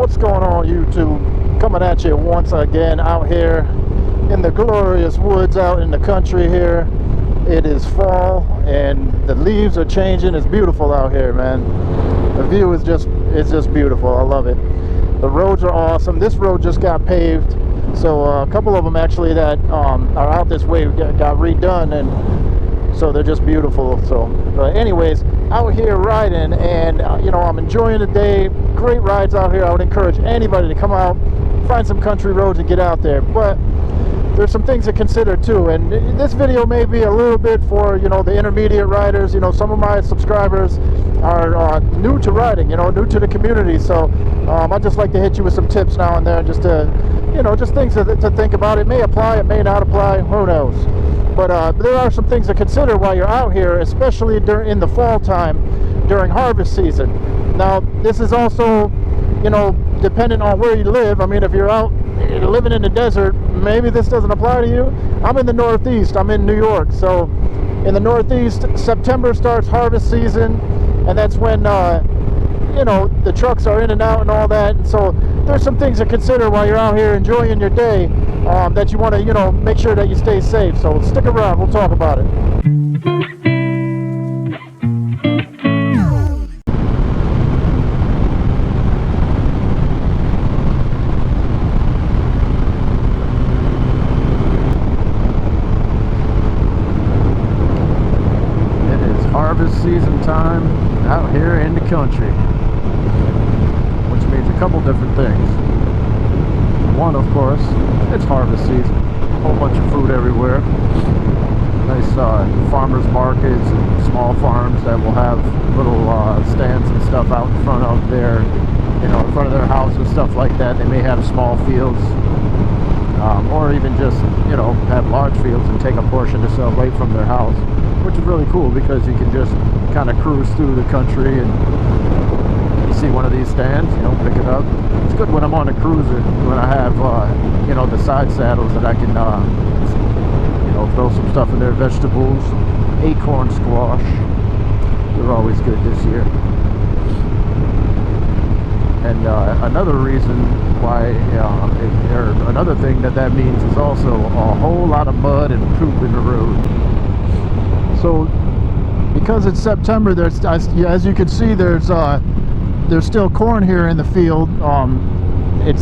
What's going on, YouTube? Coming at you once again out here in the glorious woods out in the country here. It is fall and the leaves are changing. It's beautiful out here, man. The view is just beautiful. I love it. The roads are awesome. This road just got paved, so a couple of them actually that are out this way got redone, and so they're just beautiful. So but anyways, out here riding, and I'm enjoying the day. Great rides out here. I would encourage anybody to come out, find some country roads and get out there. But there's some things to consider too, and this video may be a little bit for the intermediate riders. Some of my subscribers are new to riding, new to the community, so I just like to hit you with some tips now and then, just to just things to think about. It may apply, it may not apply, who knows. But there are some things to consider while you're out here, especially in the fall time during harvest season. Now this is also dependent on where you live. I mean, if you're out living in the desert, maybe this doesn't apply to you. I'm in the Northeast. I'm in New York. So in the Northeast, September starts harvest season, and that's when the trucks are in and out and all that. And so there's some things to consider while you're out here enjoying your day, that you want to make sure that you stay safe. So stick around, we'll talk about it. Harvest season time out here in the country, which means a couple different things. One, of course, it's harvest season. A whole bunch of food everywhere. Nice farmers markets and small farms that will have little stands and stuff out in front of their, in front of their house and stuff like that. They may have small fields, or even just, have large fields and take a portion to sell right from their house, which is really cool because you can just kind of cruise through the country and see one of these stands, pick it up. It's good when I'm on a cruiser, when I have, the side saddles that I can, throw some stuff in there. Vegetables, acorn squash, they're always good this year. And another reason why, or another thing that means is also a whole lot of mud and poop in the road. So because it's September, as you can see, there's still corn here in the field. It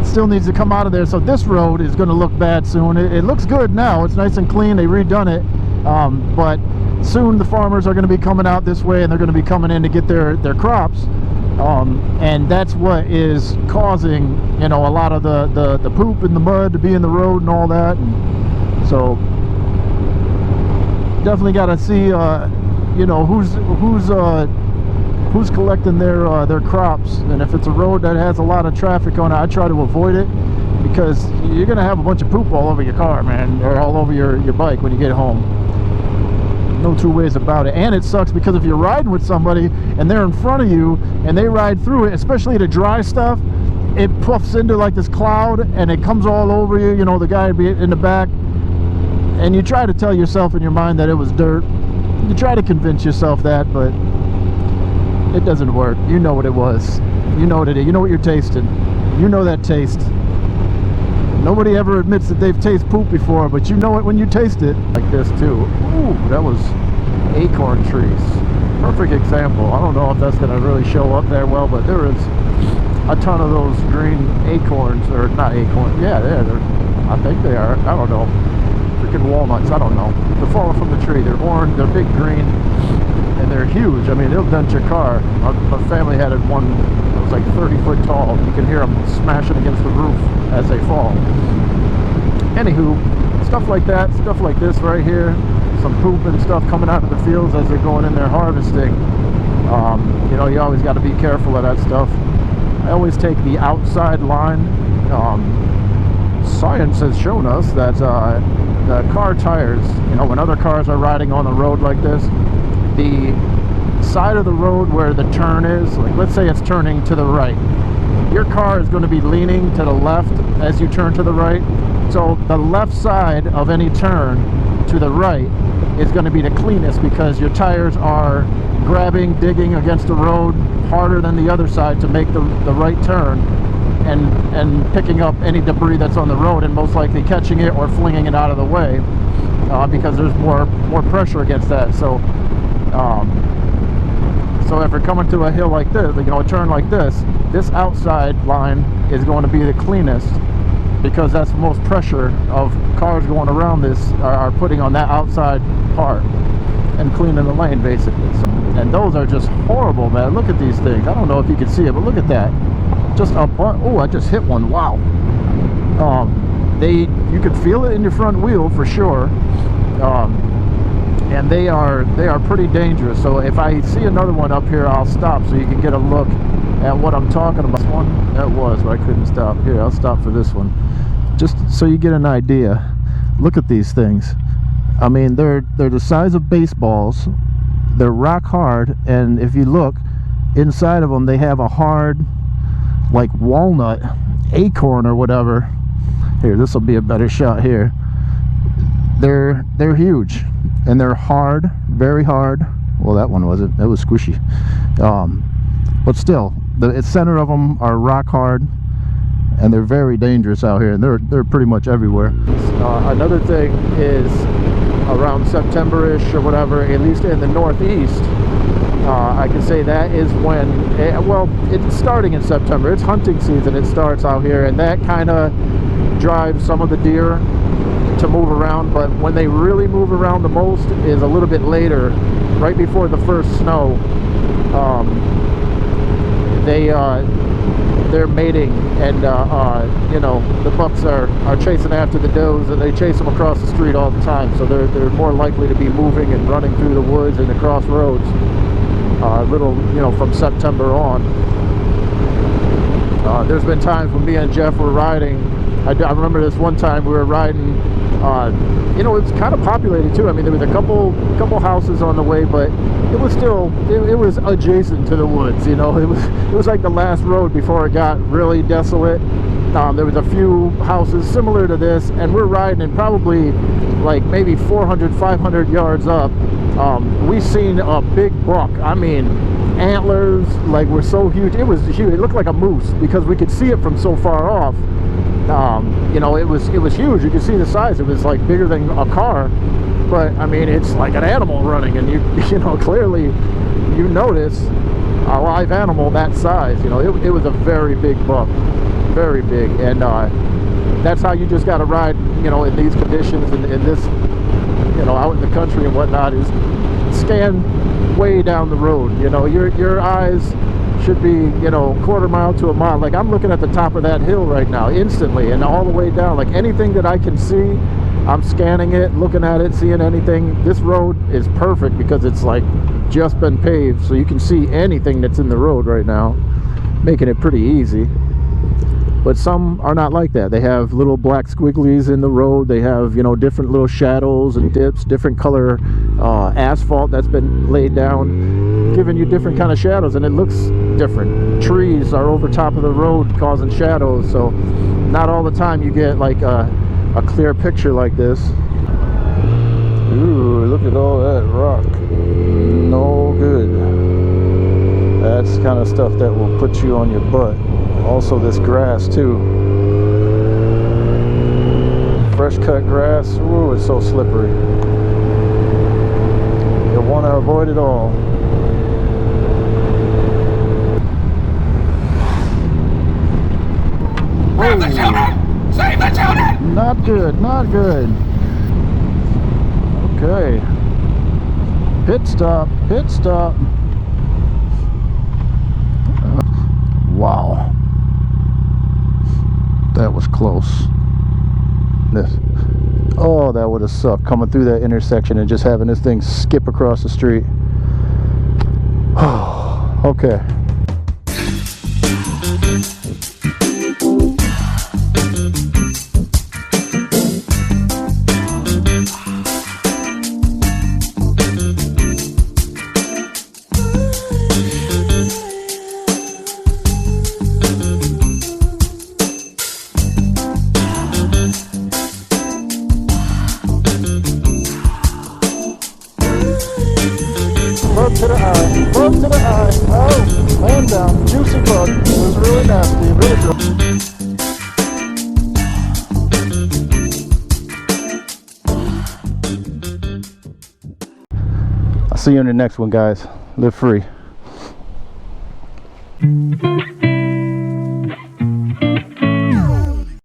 still needs to come out of there, so this road is going to look bad soon. It looks good now. It's nice and clean. They redone it, but soon the farmers are going to be coming out this way, and they're going to be coming in to get their crops, and that's what is causing a lot of the poop and the mud to be in the road and all that. And so definitely got to see who's collecting their crops, and if it's a road that has a lot of traffic on it, I try to avoid it, because you're gonna have a bunch of poop all over your car, man, or all over your bike when you get home. No two ways about it. And it sucks because if you're riding with somebody and they're in front of you and they ride through it, especially the dry stuff, it puffs into like this cloud and it comes all over you. The guy would be in the back, and you try to tell yourself in your mind that it was dirt. You try to convince yourself that, but it doesn't work. You know what it was. You know what it is. You know what you're tasting. You know that taste. Nobody ever admits that they've tasted poop before, but you know it when you taste it. Like this too. Ooh, that was acorn trees. Perfect example. I don't know if that's going to really show up there well, but there is a ton of those green acorns, or not acorns. Yeah, I think they are. I don't know. Freaking walnuts, I don't know. They're falling from the tree. They're orange, they're big green, and they're huge. I mean, they'll dent your car. My family had one that was like 30 foot tall. You can hear them smashing against the roof as they fall. Anywho, stuff like that, stuff like this right here, some poop and stuff coming out of the fields as they're going in there harvesting. You always got to be careful of that stuff. I always take the outside line. Science has shown us that the car tires, when other cars are riding on the road like this, the side of the road where the turn is, like let's say it's turning to the right, your car is going to be leaning to the left as you turn to the right. So the left side of any turn to the right is going to be the cleanest, because your tires are grabbing, digging against the road harder than the other side to make the right turn, and picking up any debris that's on the road and most likely catching it or flinging it out of the way, because there's more pressure against that. So so if you're coming to a hill like this, you know, a turn like this outside line is going to be the cleanest, because that's the most pressure of cars going around this are putting on that outside part and cleaning the lane, basically. So, and those are just horrible, man. Look at these things. I don't know if you can see it, but look at that. Just a bunch. Oh, I just hit one. Wow. You can feel it in your front wheel for sure. And they are pretty dangerous. So if I see another one up here, I'll stop so you can get a look at what I'm talking about. This one that was, but I couldn't stop. Here, I'll stop for this one, just so you get an idea. Look at these things. I mean, they're the size of baseballs. They're rock hard, and if you look inside of them, they have a hard, like, walnut acorn or whatever. Here, this will be a better shot here. They're huge, and they're hard, very hard. Well, that one wasn't. That was squishy. But still, the center of them are rock hard, and they're very dangerous out here, and they're pretty much everywhere. Another thing is, around September-ish or whatever, at least in the Northeast, I can say that is when, well, it's starting in September. It's hunting season. It starts out here, and that kind of drives some of the deer to move around. But when they really move around the most is a little bit later, right before the first snow. They're mating, and you know, the bucks are chasing after the does, and they chase them across the street all the time. So they're more likely to be moving and running through the woods and across roads. You know, from September on. There's been times when me and Jeff were riding. I remember this one time we were riding. You know, it's kind of populated too. I mean, there was a couple houses on the way, but it was still it was adjacent to the woods. You know, it was like the last road before it got really desolate. There was a few houses similar to this, and we're riding, and probably like maybe 400-500 yards up, we seen a big buck. I mean, antlers like were so huge. It was huge. It looked like a moose because we could see it from so far off. You know, it was huge. You could see the size. It was like bigger than a car, but I mean, it's like an animal running, and you know, clearly you notice a live animal that size. You know, it was a very big buck, very big, and that's how you just got to ride, you know, in these conditions, and in this, you know, out in the country and whatnot, is scan way down the road. You know, your eyes should be, you know, quarter mile to a mile. Like, I'm looking at the top of that hill right now instantly, and all the way down, like anything that I can see, I'm scanning it, looking at it, seeing anything. This road is perfect because it's like just been paved, so you can see anything that's in the road right now, making it pretty easy. But some are not like that. They have little black squigglies in the road. They have, you know, different little shadows and dips, different color asphalt that's been laid down, giving you different kind of shadows, and it looks different. Trees are over top of the road causing shadows, so not all the time you get like a clear picture like this. Ooh, look at all that rock. No good. That's the kind of stuff that will put you on your butt. Also this grass too. Fresh cut grass. Ooh, it's so slippery. You'll want to avoid it all. Save the children! Save the children! Not good, not good. Okay. Pit stop, pit stop. Wow. That was close. Oh, that would have sucked, coming through that intersection and just having this thing skip across the street. Okay. See you in the next one, guys. Live free.